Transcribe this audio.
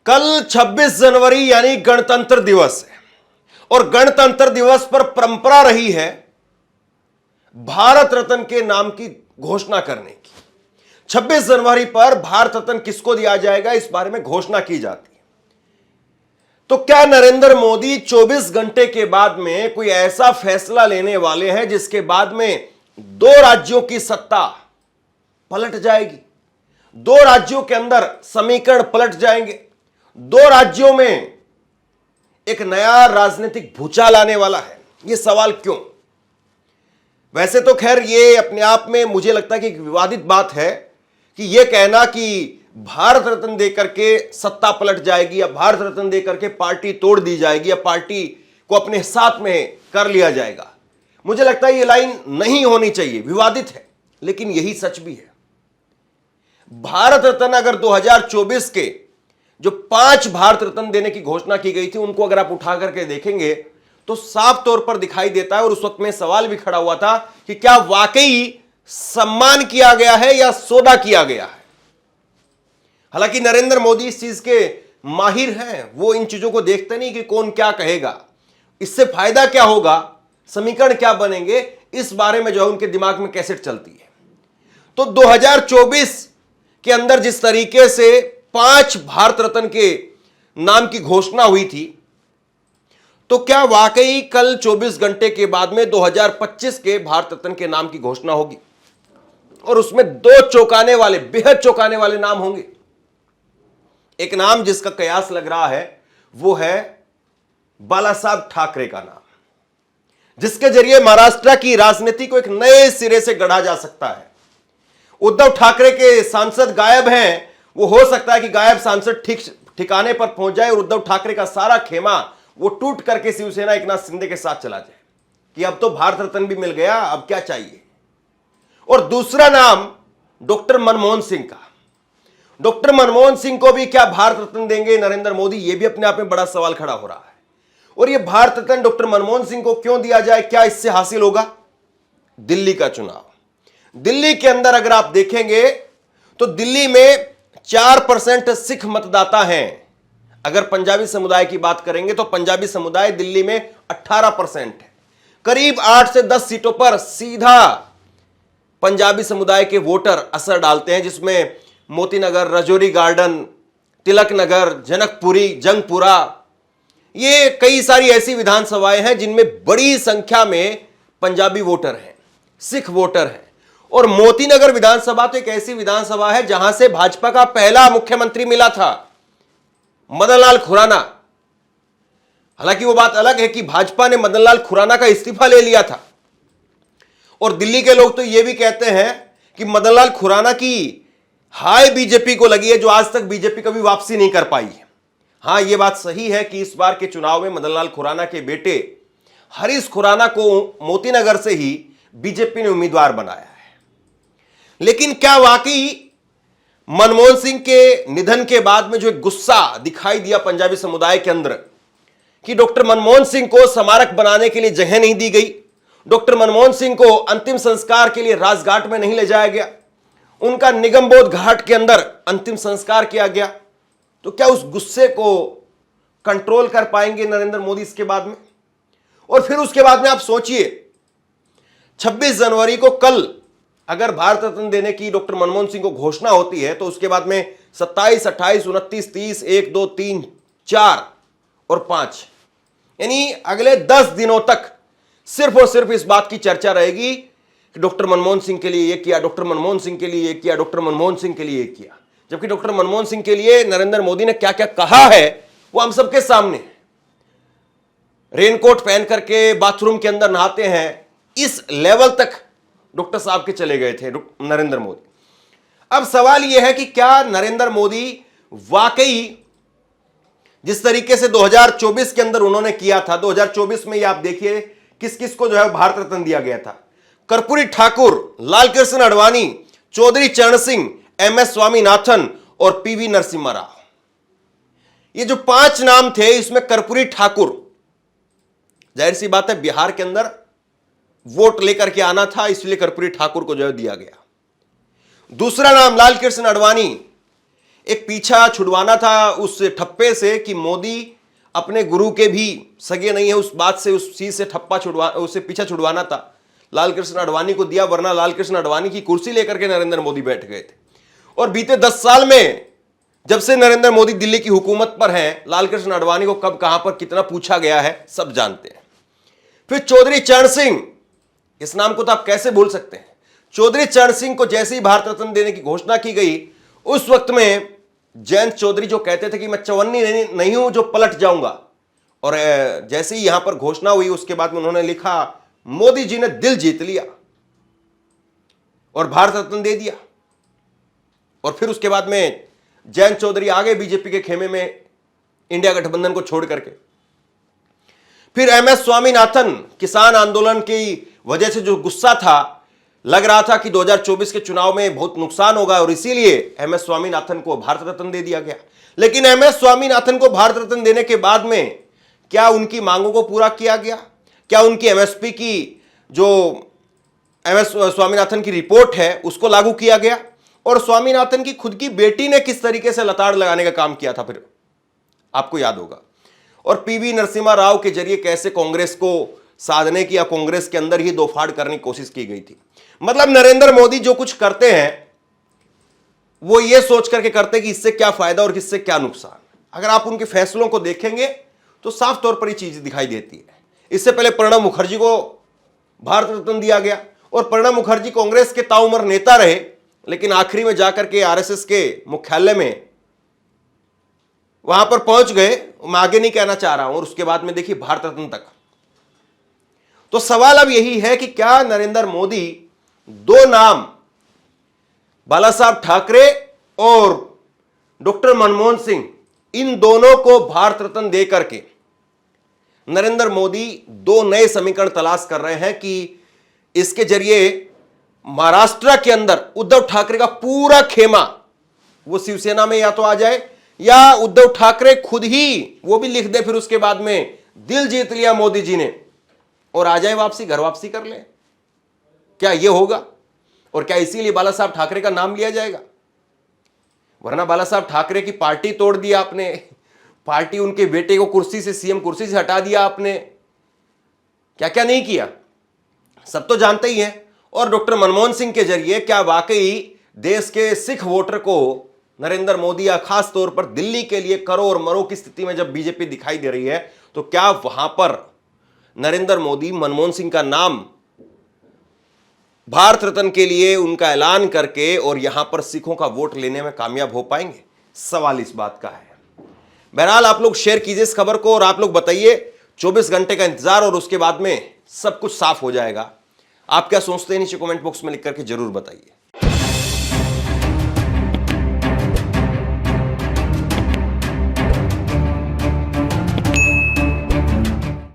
कल 26 जनवरी यानी गणतंत्र दिवस है और गणतंत्र दिवस पर परंपरा रही है भारत रत्न के नाम की घोषणा करने की। 26 जनवरी पर भारत रत्न किसको दिया जाएगा, इस बारे में घोषणा की जाती है। तो क्या नरेंद्र मोदी 24 घंटे के बाद में कोई ऐसा फैसला लेने वाले हैं जिसके बाद में दो राज्यों की सत्ता पलट जाएगी, दो राज्यों के अंदर समीकरण पलट जाएंगे, दो राज्यों में एक नया राजनीतिक भूचाल आने वाला है? यह सवाल क्यों? वैसे तो खैर ये अपने आप में मुझे लगता है कि एक विवादित बात है कि यह कहना कि भारत रत्न देकर के सत्ता पलट जाएगी या भारत रत्न देकर के पार्टी तोड़ दी जाएगी या पार्टी को अपने साथ में कर लिया जाएगा। मुझे लगता है यह लाइन नहीं होनी चाहिए, विवादित है, लेकिन यही सच भी है। भारत रत्न अगर 2024 के जो 5 भारत रत्न देने की घोषणा की गई थी उनको अगर आप उठा करके देखेंगे तो साफ तौर पर दिखाई देता है, और उस वक्त में सवाल भी खड़ा हुआ था कि क्या वाकई सम्मान किया गया है या सौदा किया गया है। हालांकि नरेंद्र मोदी इस चीज के माहिर हैं, वो इन चीजों को देखते नहीं कि कौन क्या कहेगा, इससे फायदा क्या होगा, समीकरण क्या बनेंगे, इस बारे में जो है उनके दिमाग में कैसेट चलती है। तो 2024 के अंदर जिस तरीके से 5 भारत रत्न के नाम की घोषणा हुई थी, तो क्या वाकई कल 24 घंटे के बाद में 2025 के भारत रत्न के नाम की घोषणा होगी? और उसमें 2 चौंकाने वाले, बेहद चौंकाने वाले नाम होंगे। एक नाम जिसका कयास लग रहा है वो है बाला साहब ठाकरे का नाम, जिसके जरिए महाराष्ट्र की राजनीति को एक नए सिरे से गढ़ा जा सकता है। उद्धव ठाकरे के सांसद गायब हैं, वो हो सकता है कि गायब सांसद ठीक ठिकाने पर पहुंच जाए और उद्धव ठाकरे का सारा खेमा वो टूट करके शिवसेना एकनाथ शिंदे के साथ चला जाए कि अब तो भारत रत्न भी मिल गया, अब क्या चाहिए। और दूसरा नाम डॉक्टर मनमोहन सिंह का। डॉक्टर मनमोहन सिंह को भी क्या भारत रत्न देंगे नरेंद्र मोदी, यह भी अपने आप में बड़ा सवाल खड़ा हो रहा है। और यह भारत रत्न डॉक्टर मनमोहन सिंह को क्यों दिया जाए, क्या इससे हासिल होगा? दिल्ली का चुनाव। दिल्ली के अंदर अगर आप देखेंगे तो दिल्ली में 4% सिख मतदाता हैं। अगर पंजाबी समुदाय की बात करेंगे तो पंजाबी समुदाय दिल्ली में 18% है। करीब 8 से 10 सीटों पर सीधा पंजाबी समुदाय के वोटर असर डालते हैं, जिसमें मोती नगर, रजौरी गार्डन, तिलक नगर, जनकपुरी, जंगपुरा, ये कई सारी ऐसी विधानसभाएं हैं जिनमें बड़ी संख्या में पंजाबी वोटर हैं, सिख वोटर हैं। और मोती नगर विधानसभा तो एक ऐसी विधानसभा है जहां से भाजपा का पहला मुख्यमंत्री मिला था, मदन लाल खुराना। हालांकि वो बात अलग है कि भाजपा ने मदन लाल खुराना का इस्तीफा ले लिया था, और दिल्ली के लोग तो ये भी कहते हैं कि मदन लाल खुराना की हाय बीजेपी को लगी है, जो आज तक बीजेपी कभी वापसी नहीं कर पाई है। हां, यह बात सही है कि इस बार के चुनाव में मदन लाल खुराना के बेटे हरीश खुराना को मोती नगर से ही बीजेपी ने उम्मीदवार बनाया है। लेकिन क्या वाकई मनमोहन सिंह के निधन के बाद में जो एक गुस्सा दिखाई दिया पंजाबी समुदाय के अंदर कि डॉक्टर मनमोहन सिंह को स्मारक बनाने के लिए जगह नहीं दी गई, डॉक्टर मनमोहन सिंह को अंतिम संस्कार के लिए राजघाट में नहीं ले जाया गया, उनका निगमबोध घाट के अंदर अंतिम संस्कार किया गया, तो क्या उस गुस्से को कंट्रोल कर पाएंगे नरेंद्र मोदी इसके बाद में? और फिर उसके बाद में आप सोचिए, 26 जनवरी को कल अगर भारत रत्न देने की डॉक्टर मनमोहन सिंह को घोषणा होती है तो उसके बाद में 27, 28, 29, 30, 1, 2, 3, 4 और 5, यानी अगले 10 दिनों तक सिर्फ और सिर्फ इस बात की चर्चा रहेगी कि डॉक्टर मनमोहन सिंह के लिए ये किया, डॉक्टर मनमोहन सिंह के लिए ये किया, डॉक्टर मनमोहन सिंह के लिए ये किया। जबकि डॉक्टर मनमोहन सिंह के लिए नरेंद्र मोदी ने क्या क्या कहा है वो हम सबके सामने है। रेनकोट पहन करके बाथरूम के अंदर नहाते हैं, इस लेवल तक डॉक्टर साहब के चले गए थे नरेंद्र मोदी। अब सवाल यह है कि क्या नरेंद्र मोदी वाकई जिस तरीके से 2024 के अंदर उन्होंने किया था, 2024 में ये आप देखिए किस किस को जो है भारत रत्न दिया गया था। कर्पूरी ठाकुर, लालकृष्ण आडवाणी, चौधरी चरण सिंह, MS स्वामीनाथन और PV नरसिम्हा राव। ये जो 5 नाम थे, इसमें कर्पूरी ठाकुर, जाहिर सी बात है बिहार के अंदर वोट लेकर के आना था, इसलिए कर्पूरी ठाकुर को जो है दिया गया। दूसरा नाम लालकृष्ण आडवाणी, एक पीछा छुड़वाना था उस ठप्पे से कि मोदी अपने गुरु के भी सगे नहीं है, उस बात से, उस चीज से उसे पीछा छुड़वाना था। लाल कृष्ण आडवाणी को दिया, वरना लाल कृष्ण आडवाणी की कुर्सी लेकर के नरेंद्र मोदी बैठ गए थे। और बीते 10 साल में जब से नरेंद्र मोदी दिल्ली की हुकूमत पर हैं, लाल कृष्ण आडवाणी को कब कहां पर कितना पूछा गया है सब जानते हैं। फिर चौधरी चरण सिंह, इस नाम को तो आप कैसे भूल सकते हैं। चौधरी चरण सिंह को जैसे ही भारत रत्न देने की घोषणा की गई, उस वक्त में जयंत चौधरी जो कहते थे कि मैं चवन्नी नहीं हूं जो पलट जाऊंगा, और जैसे ही यहां पर घोषणा हुई उसके बाद में उन्होंने लिखा मोदी जी ने दिल जीत लिया और भारत रत्न दे दिया। और फिर उसके बाद में जयंत चौधरी आगे बीजेपी के खेमे में इंडिया गठबंधन को छोड़ करके। फिर MS स्वामीनाथन, किसान आंदोलन की वजह से जो गुस्सा था, लग रहा था कि 2024 के चुनाव में बहुत नुकसान होगा और इसीलिए MS स्वामीनाथन को भारत रत्न दे दिया गया। लेकिन MS स्वामीनाथन को भारत रत्न देने के बाद में क्या उनकी मांगों को पूरा किया गया? क्या उनकी MSP की जो MS स्वामीनाथन की रिपोर्ट है उसको लागू किया गया? और स्वामीनाथन की खुद की बेटी ने किस तरीके से लताड़ लगाने का काम किया था, फिर आपको याद होगा। और PV नरसिम्हा राव के जरिए कैसे कांग्रेस को साधने की या कांग्रेस के अंदर ही दो फाड़ करने की कोशिश की गई थी। मतलब नरेंद्र मोदी जो कुछ करते हैं वो ये सोच करके करते कि इससे क्या फायदा और किससे क्या नुकसान। अगर आप उनके फैसलों को देखेंगे तो साफ तौर पर ये चीज दिखाई देती है। इससे पहले प्रणब मुखर्जी को भारत रत्न दिया गया और प्रणब मुखर्जी कांग्रेस के ताउम्र नेता रहे, लेकिन आखिरी में जाकर के RSS के मुख्यालय में वहां पर पहुंच गए। मैं आगे नहीं कहना चाह रहा हूं। और उसके बाद में देखिए भारत रत्न तक। तो सवाल अब यही है कि क्या नरेंद्र मोदी दो नाम बाला साहब ठाकरे और डॉक्टर मनमोहन सिंह, इन दोनों को भारत रत्न दे करके नरेंद्र मोदी दो नए समीकरण तलाश कर रहे हैं कि इसके जरिए महाराष्ट्र के अंदर उद्धव ठाकरे का पूरा खेमा वो शिवसेना में या तो आ जाए या उद्धव ठाकरे खुद ही वो भी लिख दे फिर उसके बाद में दिल जीत लिया मोदी जी ने और आ जाए वापसी, घर वापसी कर ले। क्या ये होगा? और क्या इसीलिए बाला साहब ठाकरे का नाम लिया जाएगा? वरना बाला साहब ठाकरे की पार्टी तोड़ दिया आपने, पार्टी उनके बेटे को कुर्सी से, CM कुर्सी से हटा दिया आपने, क्या क्या नहीं किया सब तो जानते ही हैं। और डॉक्टर मनमोहन सिंह के जरिए क्या वाकई देश के सिख वोटर को नरेंद्र मोदी या खास तौर पर दिल्ली के लिए करो और मरो की स्थिति में जब बीजेपी दिखाई दे रही है, तो क्या वहां पर नरेंद्र मोदी मनमोहन सिंह का नाम भारत रत्न के लिए उनका ऐलान करके और यहां पर सिखों का वोट लेने में कामयाब हो पाएंगे? सवाल इस बात का है। बहरहाल आप लोग शेयर कीजिए इस खबर को और आप लोग बताइए। 24 घंटे का इंतजार और उसके बाद में सब कुछ साफ हो जाएगा। आप क्या सोचते हैं नीचे कमेंट बॉक्स में लिख करके जरूर बताइए।